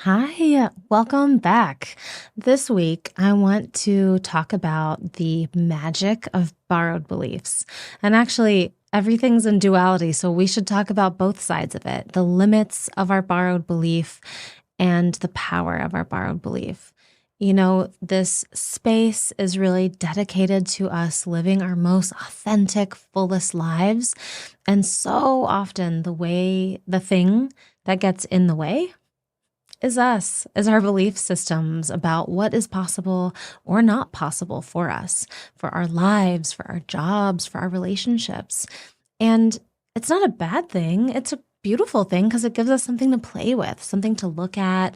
Hi, welcome back. This week, I want to talk about the magic of borrowed beliefs. And actually, everything's in duality, so we should talk about both sides of it, the limits of our borrowed belief and the power of our borrowed belief. This space is really dedicated to us living our most authentic, fullest lives. And so often, the thing that gets in the way is us, is our belief systems about what is possible or not possible for us, for our lives, for our jobs, for our relationships. And it's not a bad thing. It's a beautiful thing because it gives us something to play with, something to look at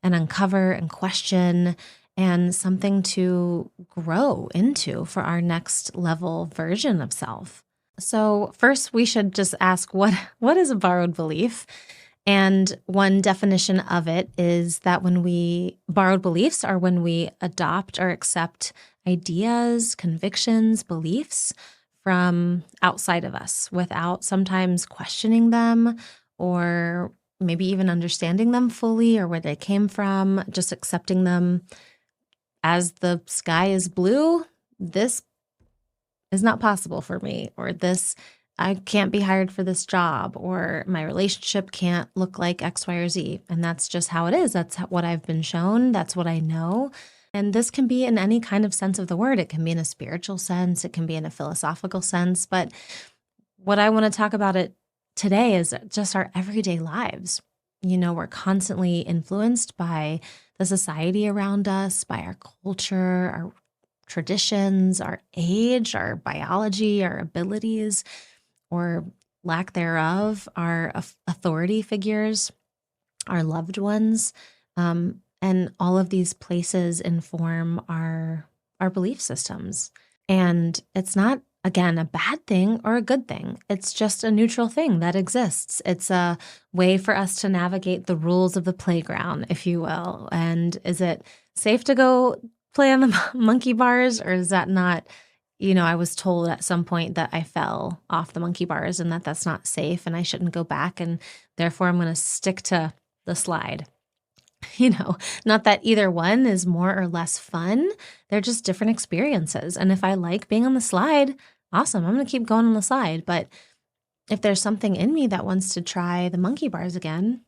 and uncover and question, and something to grow into for our next level version of self. So first, we should just ask what is a borrowed belief? And one definition of it is that borrowed beliefs are when we adopt or accept ideas, convictions, beliefs from outside of us without sometimes questioning them or maybe even understanding them fully or where they came from, just accepting them as the sky is blue. This is not possible for me, or I can't be hired for this job, or my relationship can't look like X, Y, or Z. And that's just how it is. That's what I've been shown. That's what I know. And this can be in any kind of sense of the word. It can be in a spiritual sense. It can be in a philosophical sense. But what I want to talk about it today is just our everyday lives. We're constantly influenced by the society around us, by our culture, our traditions, our age, our biology, our abilities, or lack thereof, our authority figures, our loved ones, and all of these places inform our belief systems. And it's not, again, a bad thing or a good thing. It's just a neutral thing that exists. It's a way for us to navigate the rules of the playground, if you will. And is it safe to go play on the monkey bars, or is that not? I was told at some point that I fell off the monkey bars and that's not safe and I shouldn't go back, and therefore I'm going to stick to the slide. Not that either one is more or less fun. They're just different experiences. And if I like being on the slide, awesome, I'm going to keep going on the slide. But if there's something in me that wants to try the monkey bars again,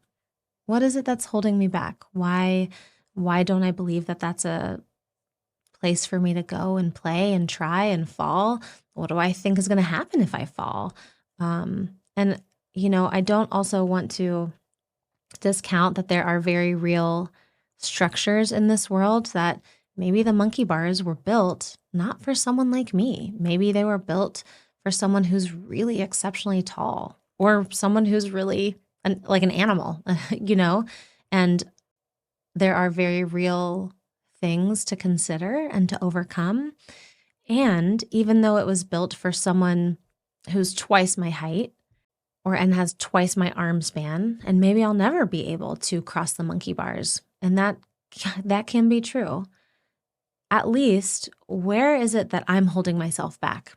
what is it that's holding me back? Why don't I believe that that's a place for me to go and play and try and fall? What do I think is going to happen if I fall? And I don't also want to discount that there are very real structures in this world that maybe the monkey bars were built not for someone like me. Maybe they were built for someone who's really exceptionally tall, or someone who's really like an animal, and there are very real things to consider and to overcome. And even though it was built for someone who's twice my height and has twice my arm span, and maybe I'll never be able to cross the monkey bars, and that can be true. At least, where is it that I'm holding myself back?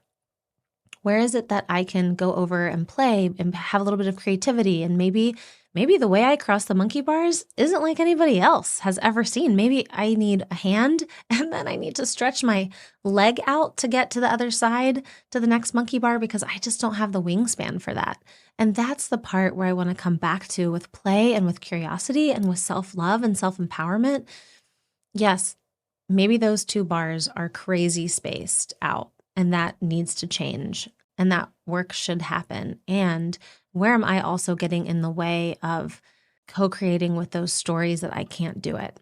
Where is it that I can go over and play and have a little bit of creativity? And maybe the way I cross the monkey bars isn't like anybody else has ever seen. Maybe I need a hand, and then I need to stretch my leg out to get to the other side, to the next monkey bar, because I just don't have the wingspan for that. And that's the part where I want to come back to with play and with curiosity and with self-love and self-empowerment. Yes, maybe those two bars are crazy spaced out, and that needs to change, and that work should happen. And where am I also getting in the way of co-creating with those stories that I can't do it?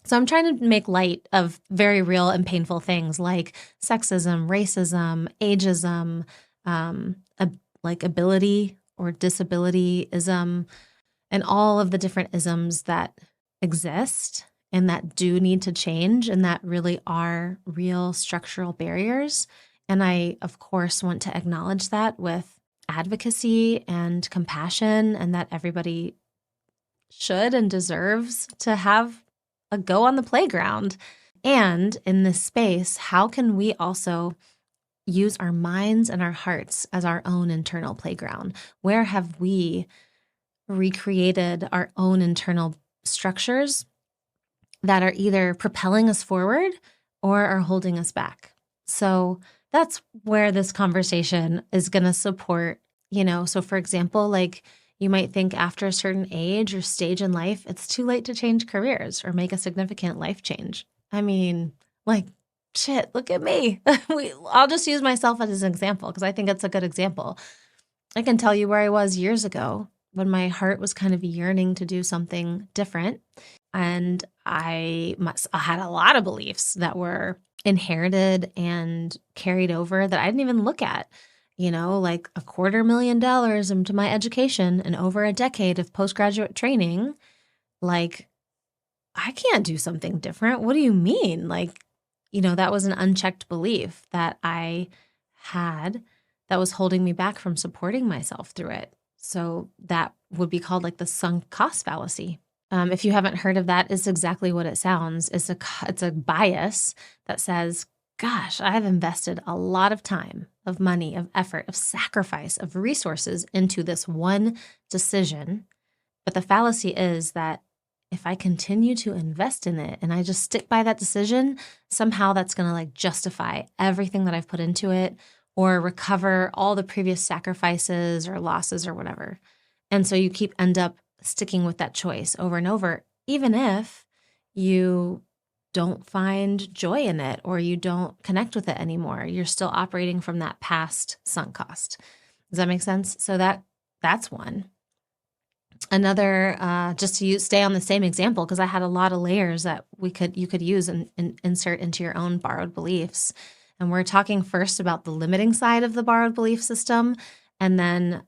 So I'm trying to make light of very real and painful things like sexism, racism, ageism, like ability or disabilityism, and all of the different isms that exist and that do need to change, and that really are real structural barriers. And I, of course, want to acknowledge that with advocacy and compassion, and that everybody should and deserves to have a go on the playground. And in this space, how can we also use our minds and our hearts as our own internal playground? Where have we recreated our own internal structures that are either propelling us forward or are holding us back. So that's where this conversation is going to support, So for example, like you might think after a certain age or stage in life, it's too late to change careers or make a significant life change. I mean, like, shit, look at me. I'll just use myself as an example because I think it's a good example. I can tell you where I was years ago when my heart was kind of yearning to do something different. And I had a lot of beliefs that were inherited and carried over that I didn't even look at. Like $250,000 into my education and over a decade of postgraduate training. Like, I can't do something different. What do you mean? Like, that was an unchecked belief that I had that was holding me back from supporting myself through it. So that would be called like the sunk cost fallacy. If you haven't heard of that, it's exactly what it sounds. It's a bias that says, gosh, I've invested a lot of time, of money, of effort, of sacrifice, of resources into this one decision. But the fallacy is that if I continue to invest in it and I just stick by that decision, somehow that's going to like justify everything that I've put into it or recover all the previous sacrifices or losses or whatever. And so you end up sticking with that choice over and over, even if you don't find joy in it or you don't connect with it anymore. You're still operating from that past sunk cost. Does that make sense? So that's one. Another, just to stay on the same example, because I had a lot of layers that you could use and insert into your own borrowed beliefs. And we're talking first about the limiting side of the borrowed belief system, and then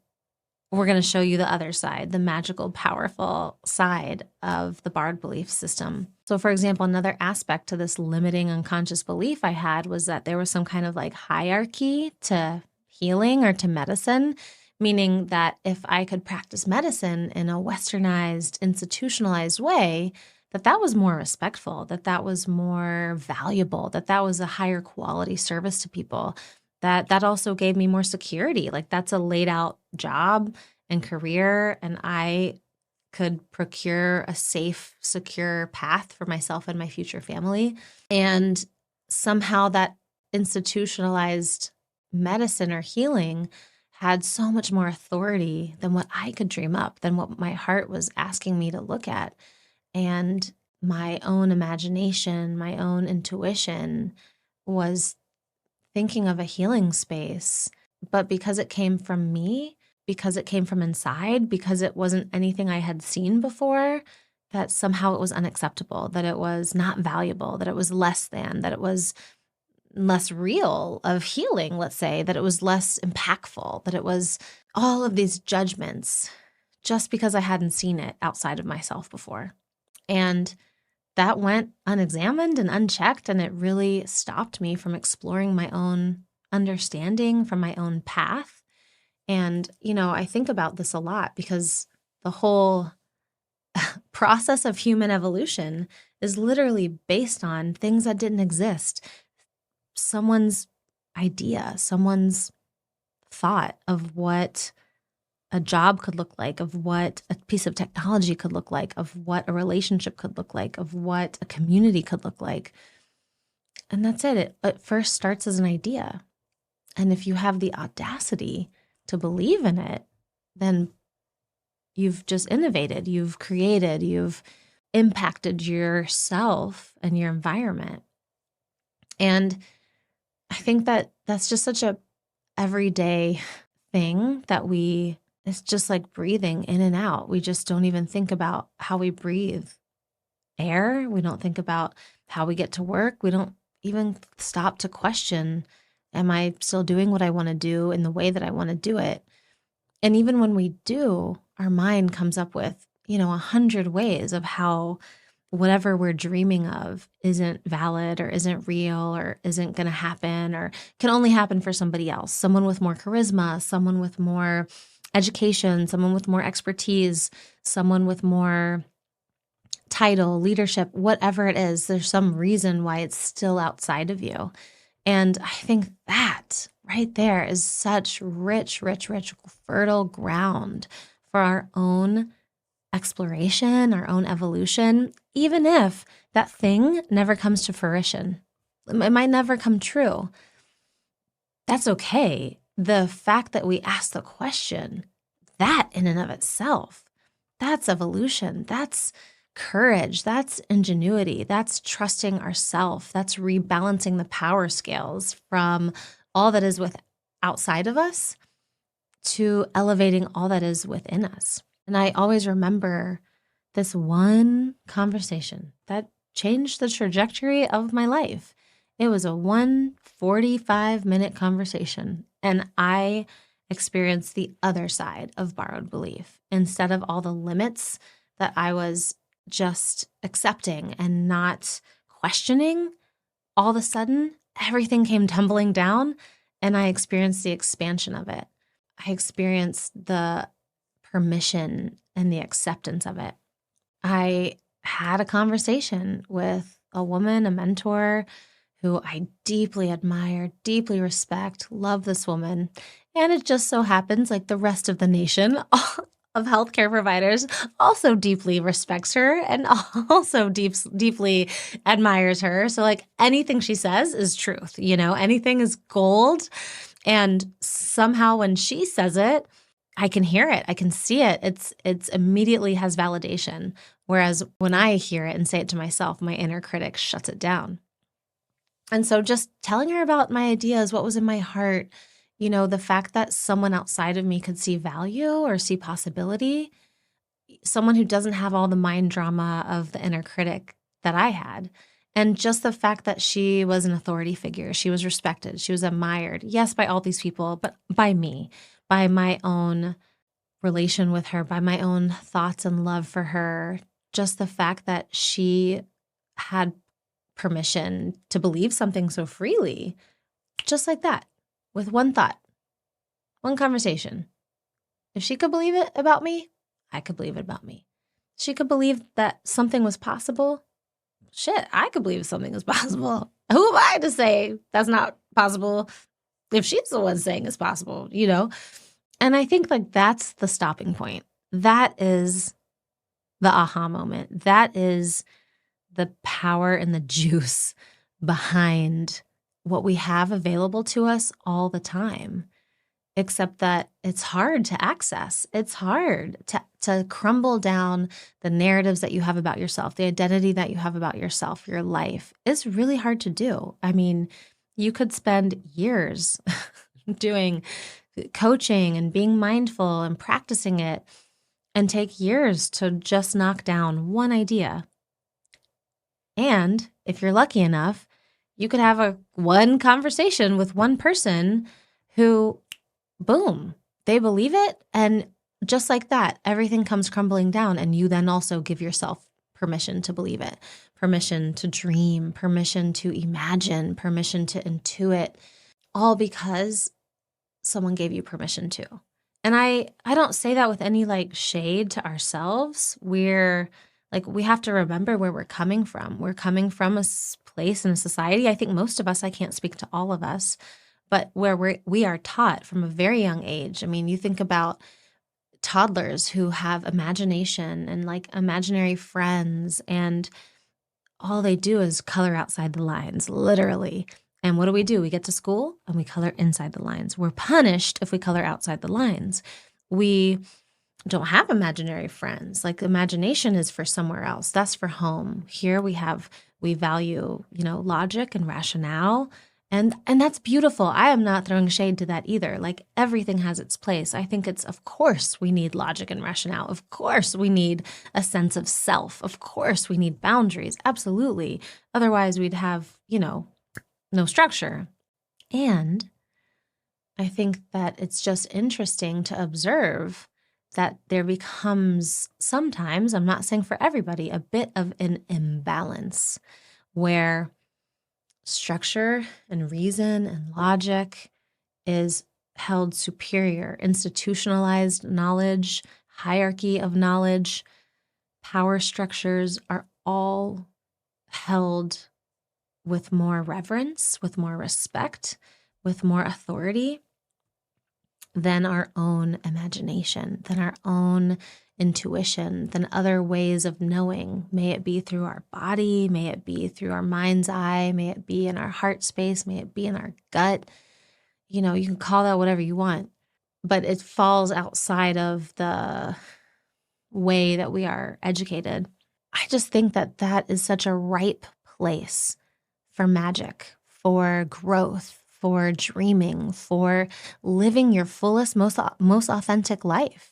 we're going to show you the other side, the magical, powerful side of the borrowed belief system. So for example, another aspect to this limiting unconscious belief I had was that there was some kind of like hierarchy to healing or to medicine, meaning that if I could practice medicine in a westernized, institutionalized way, that was more respectful, that was more valuable, that was a higher quality service to people. That also gave me more security. Like that's a laid out job and career, and I could procure a safe, secure path for myself and my future family. And somehow that institutionalized medicine or healing had so much more authority than what I could dream up, than what my heart was asking me to look at. And my own imagination, my own intuition was thinking of a healing space. But because it came from me, because it came from inside, because it wasn't anything I had seen before, that somehow it was unacceptable, that it was not valuable, that it was less than, that it was less real of healing, let's say, that it was less impactful, that it was all of these judgments just because I hadn't seen it outside of myself before. And that went unexamined and unchecked, and it really stopped me from exploring my own understanding from my own path. And, I think about this a lot because the whole process of human evolution is literally based on things that didn't exist. Someone's idea, someone's thought of what a job could look like, of what a piece of technology could look like, of what a relationship could look like, of what a community could look like. And that's it. It first starts as an idea. And if you have the audacity to believe in it, then you've just innovated, you've created, you've impacted yourself and your environment. And I think that that's just such a everyday thing that it's just like breathing in and out. We just don't even think about how we breathe air. We don't think about how we get to work. We don't even stop to question, am I still doing what I want to do in the way that I want to do it? And even when we do, our mind comes up with, 100 ways of how whatever we're dreaming of isn't valid or isn't real or isn't going to happen or can only happen for somebody else, someone with more charisma, someone with more education, someone with more expertise, someone with more title, leadership, whatever it is. There's some reason why it's still outside of you. And I think that right there is such rich, fertile ground for our own exploration, our own evolution, even if that thing never comes to fruition. It might never come true. That's okay. The fact that we ask the question, that in and of itself, that's evolution. That's courage. That's ingenuity. That's trusting ourself. That's rebalancing the power scales from all that is outside of us to elevating all that is within us. And I always remember this one conversation that changed the trajectory of my life. It was a 145-minute conversation, and I experienced the other side of borrowed belief. Instead of all the limits that I was just accepting and not questioning, all of a sudden, everything came tumbling down, and I experienced the expansion of it. I experienced the permission and the acceptance of it. I had a conversation with a woman, a mentor, who I deeply admire, deeply respect, love this woman. And it just so happens like the rest of the nation of healthcare providers also deeply respects her and also deeply admires her. So like anything she says is truth, anything is gold. And somehow when she says it, I can hear it. I can see it. It's immediately has validation. Whereas when I hear it and say it to myself, my inner critic shuts it down. And so just telling her about my ideas, what was in my heart, the fact that someone outside of me could see value or see possibility, someone who doesn't have all the mind drama of the inner critic that I had. And just the fact that she was an authority figure, she was respected, she was admired, yes, by all these people, but by me, by my own relation with her, by my own thoughts and love for her, just the fact that she had permission to believe something so freely, just like that, with one thought, one conversation. If she could believe it about me, I could believe it about me. She could believe that something was possible. Shit, I could believe something is possible. Who am I to say that's not possible if she's the one saying it's possible, And I think like that's the stopping point. That is the aha moment. That is the power and the juice behind what we have available to us all the time, except that it's hard to access. It's hard to crumble down the narratives that you have about yourself, the identity that you have about yourself, your life. It's really hard to do. I mean, you could spend years doing coaching and being mindful and practicing it and take years to just knock down one idea. And if you're lucky enough, you could have one conversation with one person who, boom, they believe it. And just like that, everything comes crumbling down. And you then also give yourself permission to believe it, permission to dream, permission to imagine, permission to intuit, all because someone gave you permission to. And I don't say that with any like shade to ourselves. We have to remember where we're coming from. We're coming from a place in a society. I think most of us, I can't speak to all of us, but where we are taught from a very young age. I mean, you think about toddlers who have imagination and like imaginary friends, and all they do is color outside the lines, literally. And what do? We get to school and we color inside the lines. We're punished if we color outside the lines. We don't have imaginary friends. Like imagination is for somewhere else. That's for home. Here we value, logic and rationale. And that's beautiful. I am not throwing shade to that either. Like everything has its place. I think of course we need logic and rationale. Of course we need a sense of self. Of course we need boundaries. Absolutely. Otherwise we'd have, no structure. And I think that it's just interesting to observe that there becomes sometimes, I'm not saying for everybody, a bit of an imbalance where structure and reason and logic is held superior, institutionalized knowledge, hierarchy of knowledge, power structures are all held with more reverence, with more respect, with more authority than our own imagination, than our own intuition, than other ways of knowing. May it be through our body, may it be through our mind's eye, may it be in our heart space, may it be in our gut. You can call that whatever you want, but it falls outside of the way that we are educated. I just think that that is such a ripe place for magic, for growth, for dreaming, for living your fullest, most authentic life.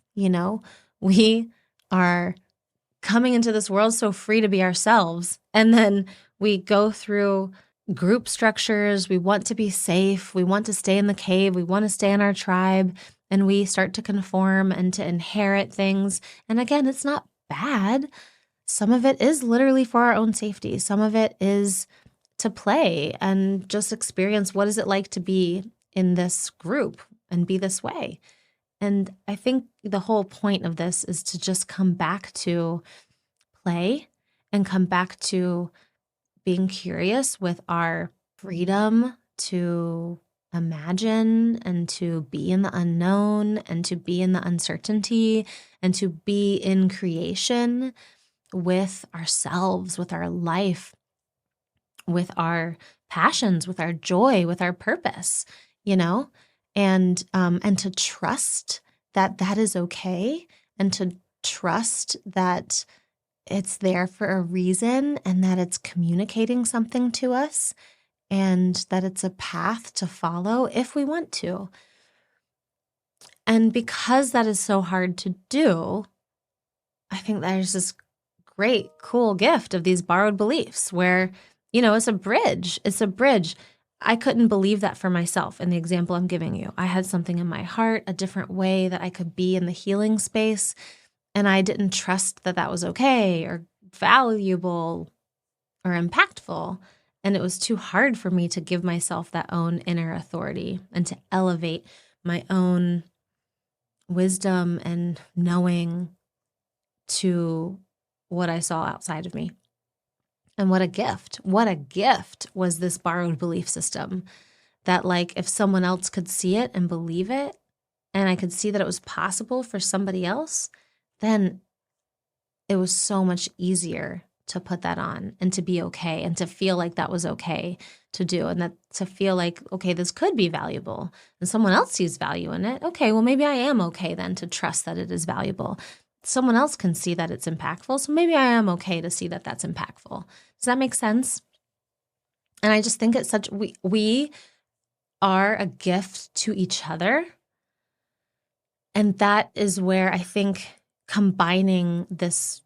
We are coming into this world so free to be ourselves, and then we go through group structures. We want to be safe. We want to stay in the cave. We want to stay in our tribe, and we start to conform and to inherit things. And again, it's not bad. Some of it is literally for our own safety. Some of it is to play and just experience what is it like to be in this group and be this way. And I think the whole point of this is to just come back to play and come back to being curious with our freedom to imagine and to be in the unknown and to be in the uncertainty and to be in creation with ourselves, with our life, with our passions, with our joy, with our purpose, and to trust that that is okay, and to trust that it's there for a reason, and that it's communicating something to us, and that it's a path to follow if we want to. And because that is so hard to do, I think there's this great, cool gift of these borrowed beliefs where, it's a bridge. It's a bridge. I couldn't believe that for myself in the example I'm giving you. I had something in my heart, a different way that I could be in the healing space, and I didn't trust that that was okay or valuable or impactful. And it was too hard for me to give myself that own inner authority and to elevate my own wisdom and knowing to what I saw outside of me. And what a gift was this borrowed belief system that, if someone else could see it and believe it, and I could see that it was possible for somebody else, then it was so much easier to put that on and to be okay and to feel like that was okay to do, and that to feel like, okay, this could be valuable and someone else sees value in it. Okay, well, maybe I am okay then to trust that it is valuable. Someone else can see that it's impactful, so maybe I am okay to see that that's impactful. Does that make sense? And I just think it's we are a gift to each other. And that is where I think combining this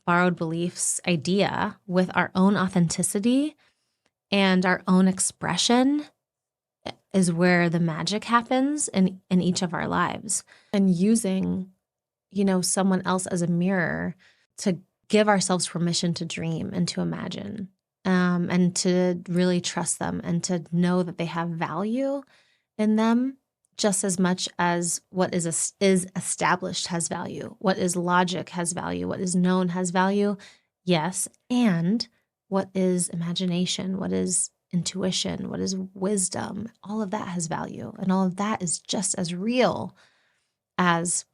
borrowed beliefs idea with our own authenticity and our own expression is where the magic happens in each of our lives. And using someone else as a mirror to give ourselves permission to dream and to imagine, and to really trust them and to know that they have value in them just as much as what is established has value, what is logic has value, what is known has value, yes, and what is imagination, what is intuition, what is wisdom, all of that has value, and all of that is just as real as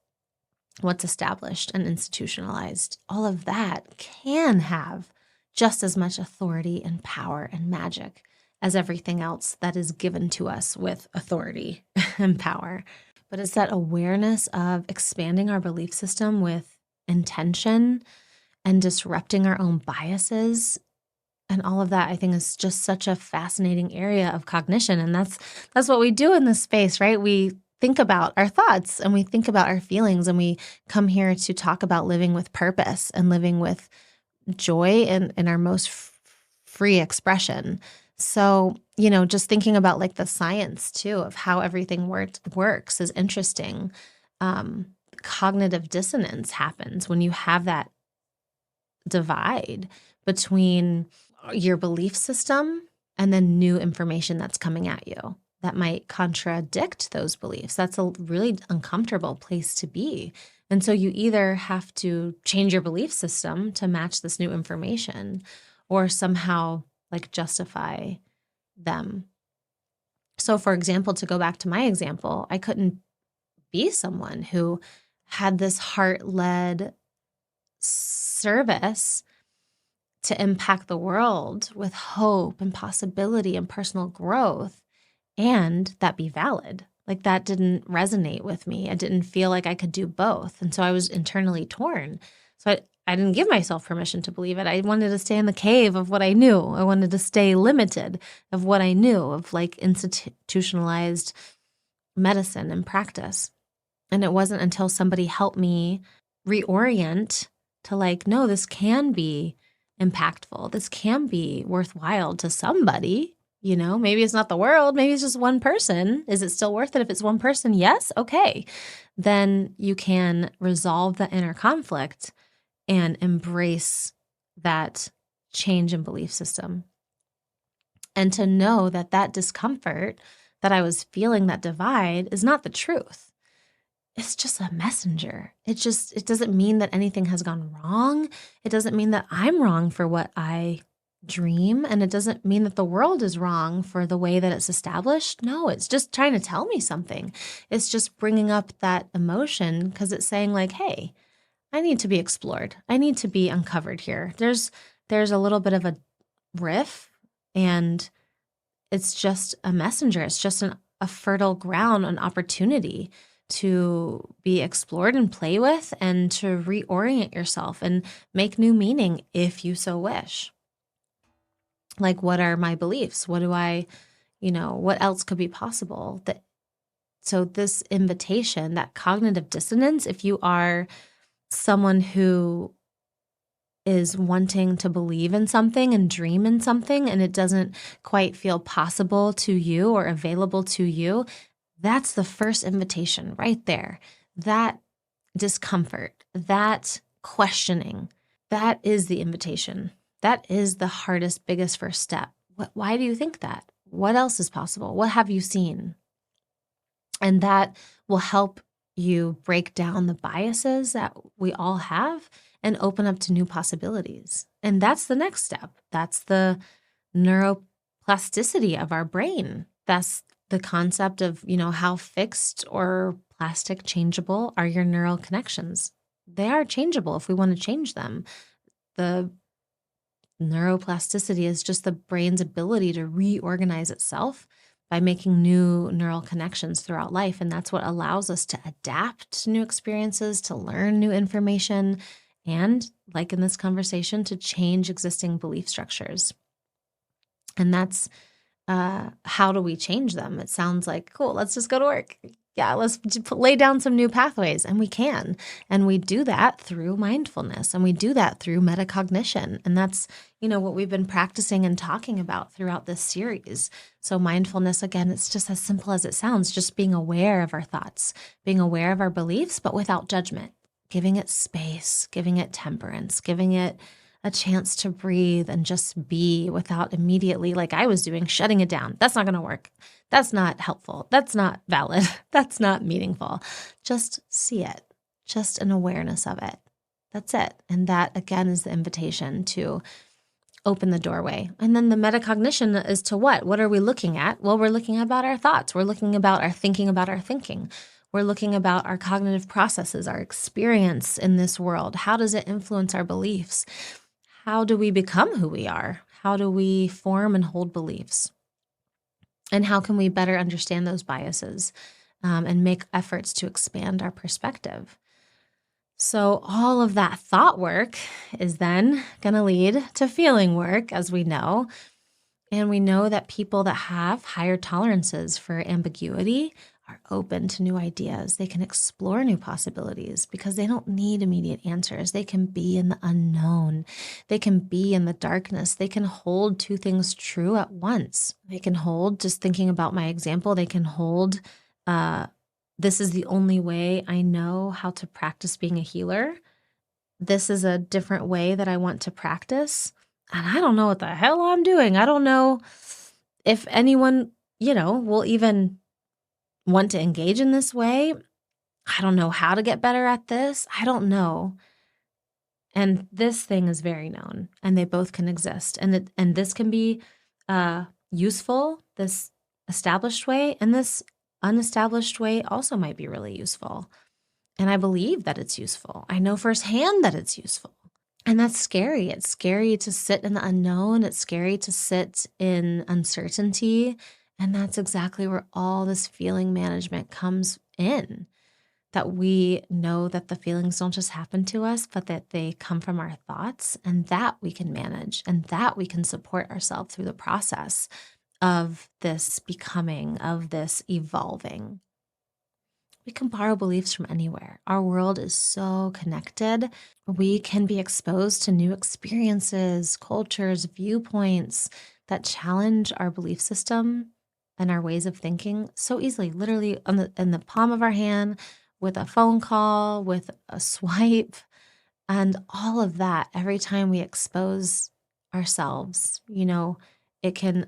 what's established and institutionalized. All of that can have just as much authority and power and magic as everything else that is given to us with authority and power. But it's that awareness of expanding our belief system with intention and disrupting our own biases and all of that, I think, is just such a fascinating area of cognition. And that's what we do in this space, right? We think about our thoughts and we think about our feelings, and we come here to talk about living with purpose and living with joy in our most free expression. So, just thinking about the science too of how everything works is interesting. Cognitive dissonance happens when you have that divide between your belief system and then new information that's coming at you that might contradict those beliefs. That's a really uncomfortable place to be. And so you either have to change your belief system to match this new information, or somehow justify them. So for example, to go back to my example, I couldn't be someone who had this heart-led service to impact the world with hope and possibility and personal growth, and that be valid. Like, that didn't resonate with me. I didn't feel like I could do both. And so I was internally torn. So I didn't give myself permission to believe it. I wanted to stay in the cave of what I knew. I wanted to stay limited of what I knew, of like institutionalized medicine and practice. And it wasn't until somebody helped me reorient to like, no, this can be impactful. This can be worthwhile to somebody. You know, maybe it's not the world. Maybe it's just one person. Is it still worth it if it's one person? Yes. Okay. Then you can resolve the inner conflict and embrace that change in belief system. And to know that that discomfort that I was feeling, that divide, is not the truth. It's just a messenger. It doesn't mean that anything has gone wrong. It doesn't mean that I'm wrong for what I dream. And it doesn't mean that the world is wrong for the way that it's established. No, it's just trying to tell me something. It's just bringing up that emotion because it's saying like, hey, I need to be explored. I need to be uncovered here. There's a little bit of a riff, and it's just a messenger. It's just a fertile ground, an opportunity to be explored and play with and to reorient yourself and make new meaning if you so wish. Like, what are my beliefs? What do I, what else could be possible? So this invitation, that cognitive dissonance, if you are someone who is wanting to believe in something and dream in something and it doesn't quite feel possible to you or available to you, that's the first invitation right there. That discomfort, that questioning, that is the invitation. That is the hardest, biggest first step. Why do you think that? What else is possible? What have you seen? And that will help you break down the biases that we all have and open up to new possibilities. And that's the next step. That's the neuroplasticity of our brain. That's the concept of, how fixed or plastic changeable are your neural connections. They are changeable if we want to change them. The neuroplasticity is just the brain's ability to reorganize itself by making new neural connections throughout life. And that's what allows us to adapt to new experiences, to learn new information, and, like in this conversation, to change existing belief structures. And that's how do we change them? It sounds like, cool, let's just go to work. Yeah, let's lay down some new pathways. And we can. And we do that through mindfulness. And we do that through metacognition. And that's, what we've been practicing and talking about throughout this series. So mindfulness, again, it's just as simple as it sounds, just being aware of our thoughts, being aware of our beliefs, but without judgment, giving it space, giving it temperance, giving it a chance to breathe and just be without immediately, like I was doing, shutting it down. That's not going to work. That's not helpful. That's not valid. That's not meaningful. Just see it, just an awareness of it. That's it. And that, again, is the invitation to open the doorway. And then the metacognition is to what? What are we looking at? Well, we're looking about our thoughts. We're looking about our thinking about our thinking. We're looking about our cognitive processes, our experience in this world. How does it influence our beliefs? How do we become who we are? How do we form and hold beliefs? And how can we better understand those biases and make efforts to expand our perspective? So all of that thought work is then going to lead to feeling work, as we know. And we know that people that have higher tolerances for ambiguity are open to new ideas. They can explore new possibilities because they don't need immediate answers. They can be in the unknown. They can be in the darkness. They can hold two things true at once. They can hold, just thinking about my example, they can hold, this is the only way I know how to practice being a healer. This is a different way that I want to practice. And I don't know what the hell I'm doing. I don't know if anyone, will even want to engage in this way. I don't know how to get better at this. I don't know. And this thing is very known, and they both can exist. And this can be useful, this established way, and this unestablished way also might be really useful. And I believe that it's useful. I know firsthand that it's useful. And that's scary. It's scary to sit in the unknown. It's scary to sit in uncertainty. And that's exactly where all this feeling management comes in. That we know that the feelings don't just happen to us, but that they come from our thoughts, and that we can manage, and that we can support ourselves through the process of this becoming, of this evolving. We can borrow beliefs from anywhere. Our world is so connected. We can be exposed to new experiences, cultures, viewpoints that challenge our belief system and our ways of thinking so easily, literally in the palm of our hand, with a phone call, with a swipe, and all of that. Every time we expose ourselves, it can,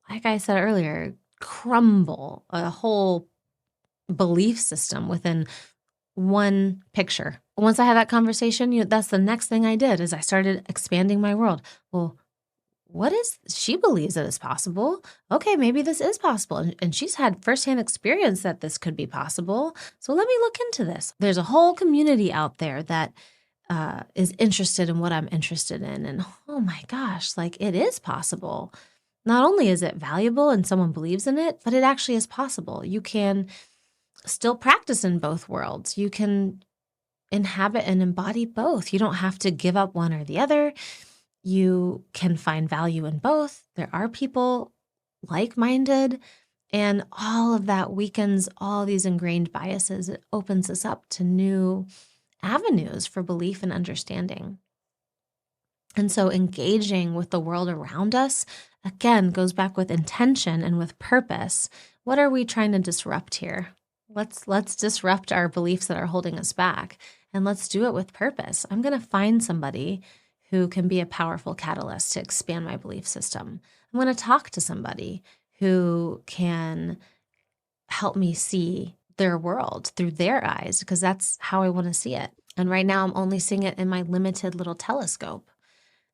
like I said earlier, crumble a whole belief system within one picture. Once I had that conversation, that's the next thing I did is I started expanding my world. Well, what is, she believes that it's possible. Okay, maybe this is possible. And she's had firsthand experience that this could be possible. So let me look into this. There's a whole community out there that is interested in what I'm interested in. And oh my gosh, like it is possible. Not only is it valuable and someone believes in it, but it actually is possible. You can still practice in both worlds. You can inhabit and embody both. You don't have to give up one or the other. You can find value in both. There are people like-minded, and all of that weakens all these ingrained biases. It opens us up to new avenues for belief and understanding. And so engaging with the world around us, again, goes back with intention and with purpose. What are we trying to disrupt here? Let's disrupt our beliefs that are holding us back, and let's do it with purpose. I'm going to find somebody who can be a powerful catalyst to expand my belief system. I'm going to talk to somebody who can help me see their world through their eyes, because that's how I want to see it. And right now I'm only seeing it in my limited little telescope.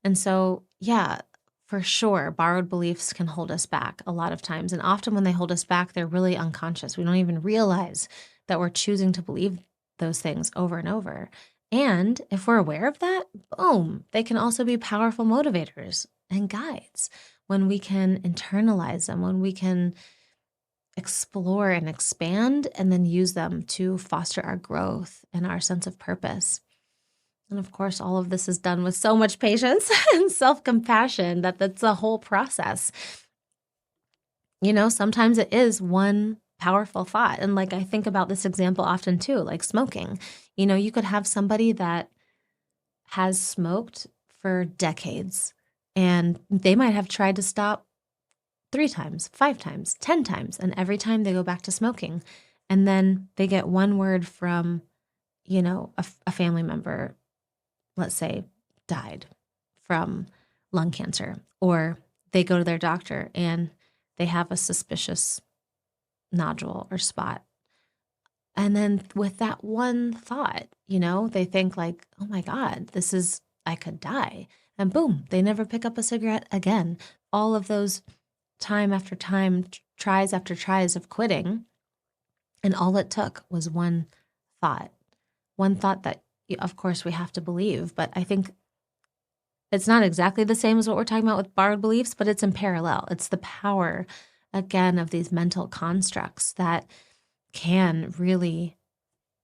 And so, yeah, for sure, borrowed beliefs can hold us back a lot of times. And often when they hold us back, they're really unconscious. We don't even realize that we're choosing to believe those things over and over. And if we're aware of that, boom, they can also be powerful motivators and guides when we can internalize them, when we can explore and expand and then use them to foster our growth and our sense of purpose. And of course, all of this is done with so much patience and self-compassion that's a whole process. Sometimes it is one powerful thought. And like I think about this example often too, like smoking. You could have somebody that has smoked for decades, and they might have tried to stop 3 times, 5 times, 10 times, and every time they go back to smoking. And then they get one word from, a family member, let's say, died from lung cancer, or they go to their doctor and they have a suspicious nodule or spot. And then with that one thought, they think like, oh my God, I could die. And boom, they never pick up a cigarette again. All of those time after time, tries after tries of quitting. And all it took was one thought that, of course, we have to believe. But I think it's not exactly the same as what we're talking about with borrowed beliefs, but it's in parallel. It's the power, again, of these mental constructs that can really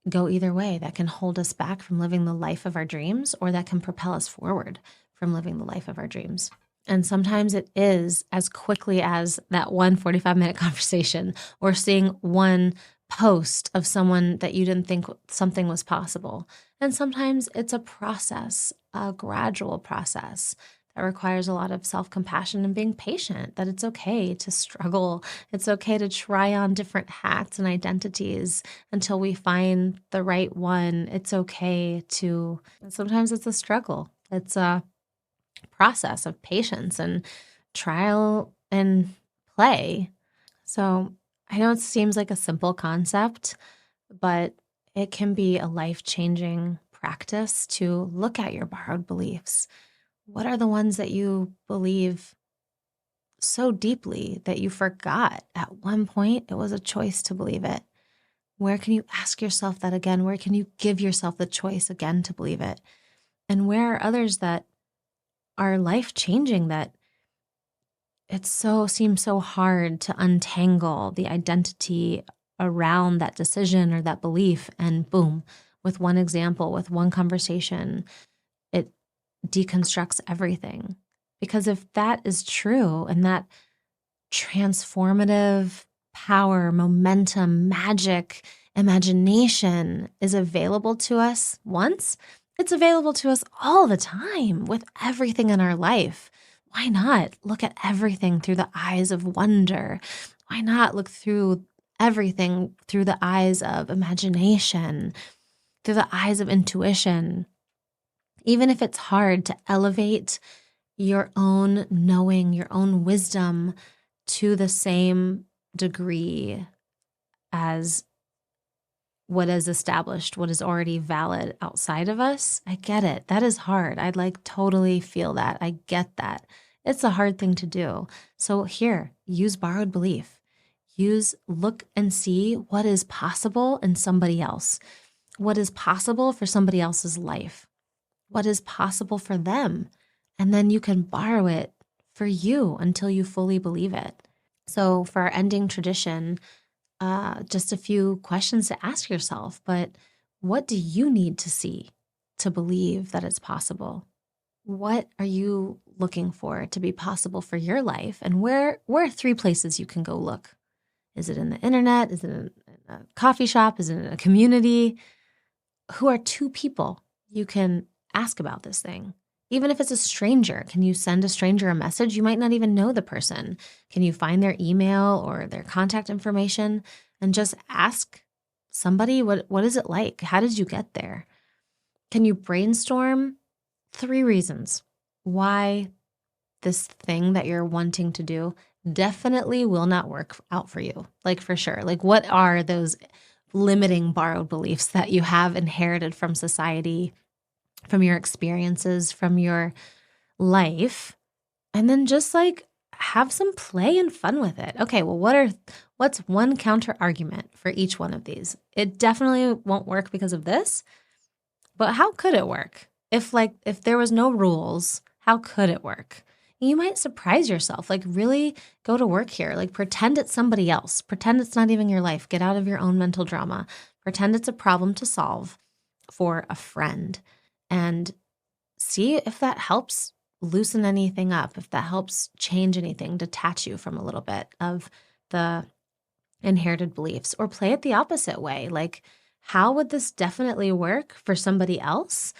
go either way, that can hold us back from living the life of our dreams, or that can propel us forward from living the life of our dreams. And sometimes it is as quickly as that one 45-minute conversation, or seeing one post of someone that you didn't think something was possible. And sometimes it's a process, a gradual process that requires a lot of self-compassion and being patient, that it's okay to struggle. It's okay to try on different hats and identities until we find the right one. It's okay to, sometimes it's a struggle. It's a process of patience and trial and play. So I know it seems like a simple concept, but it can be a life-changing practice to look at your borrowed beliefs. What are the ones that you believe so deeply that you forgot at one point it was a choice to believe it? Where can you ask yourself that again? Where can you give yourself the choice again to believe it? And where are others that are life-changing that seems so hard to untangle the identity around that decision or that belief, and boom, with one example, with one conversation, it deconstructs everything. Because if that is true and that transformative power, momentum, magic, imagination is available to us once, it's available to us all the time with everything in our life. Why not look at everything through the eyes of wonder? Why not look through everything through the eyes of imagination, through the eyes of intuition? Even if it's hard to elevate your own knowing, your own wisdom to the same degree as what is established, what is already valid outside of us. I get it. That is hard. I'd totally feel that. I get that. It's a hard thing to do. So here, use borrowed belief. Look and see what is possible in somebody else. What is possible for somebody else's life. What is possible for them. And then you can borrow it for you until you fully believe it. So for our ending tradition, just a few questions to ask yourself, but what do you need to see to believe that it's possible? What are you looking for to be possible for your life? And where are 3 places you can go look? Is it in the internet? Is it in a coffee shop? Is it in a community? Who are 2 people you can ask about this thing? Even if it's a stranger, can you send a stranger a message? You might not even know the person. Can you find their email or their contact information and just ask somebody, what is it like? How did you get there? Can you brainstorm 3 reasons why this thing that you're wanting to do definitely will not work out for you? For sure. What are those limiting borrowed beliefs that you have inherited from society, from your experiences, from your life? And then just have some play and fun with it. Okay, well, what's one counter argument for each one of these? It definitely won't work because of this, but how could it work? If there was no rules, how could it work? You might surprise yourself, really go to work here, pretend it's somebody else, pretend it's not even your life, get out of your own mental drama, pretend it's a problem to solve for a friend, and see if that helps loosen anything up, if that helps change anything, detach you from a little bit of the inherited beliefs, or play it the opposite way. How would this definitely work for somebody else?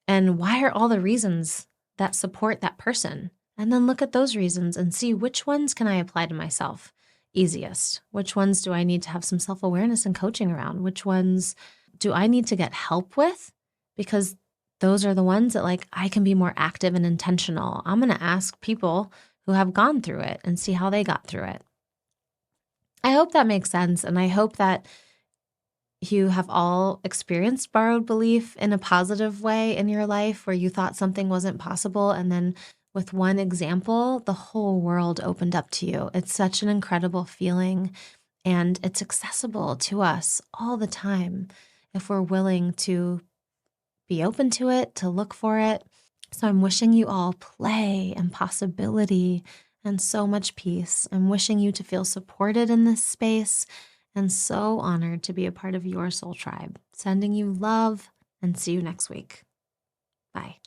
And why are all the reasons that support that person? And then look at those reasons and see which ones can I apply to myself easiest? Which ones do I need to have some self-awareness and coaching around? Which ones do I need to get help with? Because those are the ones that I can be more active and intentional. I'm going to ask people who have gone through it and see how they got through it. I hope that makes sense. And I hope that you have all experienced borrowed belief in a positive way in your life where you thought something wasn't possible. And then with one example, the whole world opened up to you. It's such an incredible feeling, and it's accessible to us all the time if we're willing to be open to it, to look for it. So I'm wishing you all play and possibility and so much peace. I'm wishing you to feel supported in this space and so honored to be a part of your soul tribe. Sending you love, and see you next week. Bye.